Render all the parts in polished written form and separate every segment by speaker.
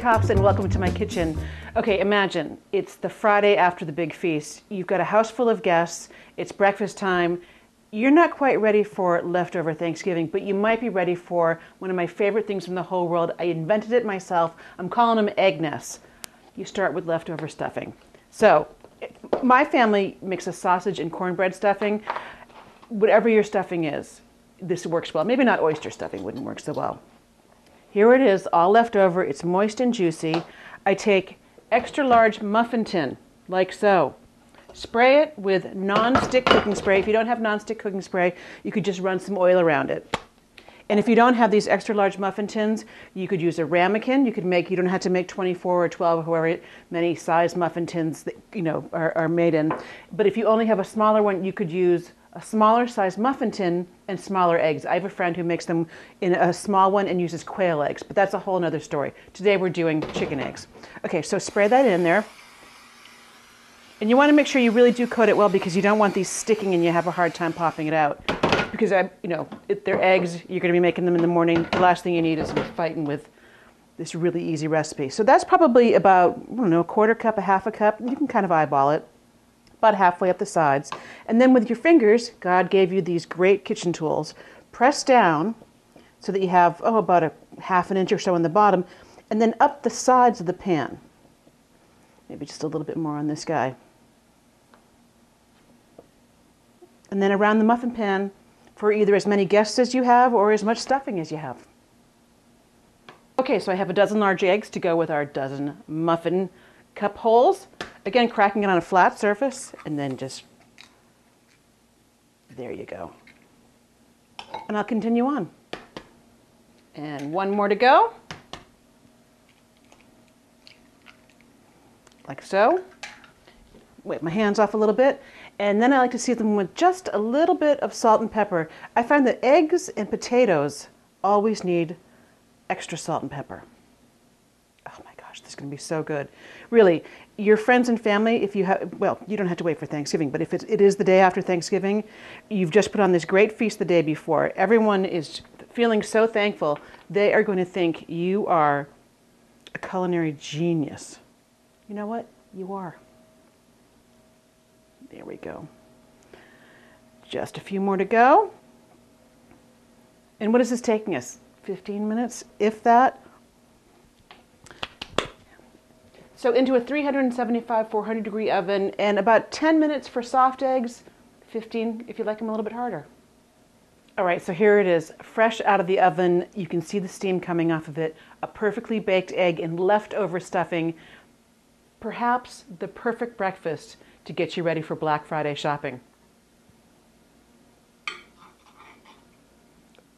Speaker 1: Tops and welcome to my kitchen. Okay, imagine it's the Friday after the big feast. You've got a house full of guests, it's breakfast time. You're not quite ready for leftover Thanksgiving, but you might be ready for one of my favorite things in the whole world. I invented it myself. I'm calling them egg nests. You start with leftover stuffing. So, my family mixes sausage and cornbread stuffing. Whatever your stuffing is, this works well. Maybe not oyster stuffing wouldn't work so well. Here it is, all left over. It's moist and juicy. I take extra large muffin tin, like so. Spray it with non-stick cooking spray. If you don't have non-stick cooking spray, you could just run some oil around it. And if you don't have these extra large muffin tins, you could use a ramekin. You don't have to make 24 or 12, however many size muffin tins that, are made in. But if you only have a smaller one, you could use a smaller size muffin tin and smaller eggs. I have a friend who makes them in a small one and uses quail eggs, but that's a whole other story. Today we're doing chicken eggs. Okay, so spray that in there. And you want to make sure you really do coat it well because you don't want these sticking and you have a hard time popping it out. Because, if they're eggs, you're going to be making them in the morning. The last thing you need is to be fighting with this really easy recipe. So that's probably about, a quarter cup, a half a cup. You can kind of eyeball it. About halfway up the sides. And then with your fingers, God gave you these great kitchen tools. Press down so that you have, about a half an inch or so on the bottom. And then up the sides of the pan. Maybe just a little bit more on this guy. And then around the muffin pan for either as many guests as you have or as much stuffing as you have. Okay, so I have a dozen large eggs to go with our dozen muffin cup holes. Again, cracking it on a flat surface and then just, there you go. And I'll continue on. And one more to go. Like so. Wipe my hands off a little bit. And then I like to season them with just a little bit of salt and pepper. I find that eggs and potatoes always need extra salt and pepper. Oh my gosh, this is going to be so good. Really, your friends and family, if you have, you don't have to wait for Thanksgiving, but if it is the day after Thanksgiving, you've just put on this great feast the day before. Everyone is feeling so thankful. They are going to think you are a culinary genius. You know what? You are. There we go. Just a few more to go. And what is this taking us? 15 minutes, if that. So into a 375, 400 degree oven, and about 10 minutes for soft eggs, 15 if you like them a little bit harder. All right, so here it is, fresh out of the oven. You can see the steam coming off of it. A perfectly baked egg and leftover stuffing. Perhaps the perfect breakfast to get you ready for Black Friday shopping.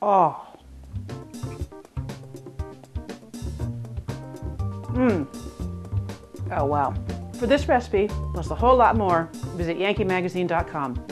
Speaker 1: Oh. Oh, wow. For this recipe, plus a whole lot more, visit yankeemagazine.com.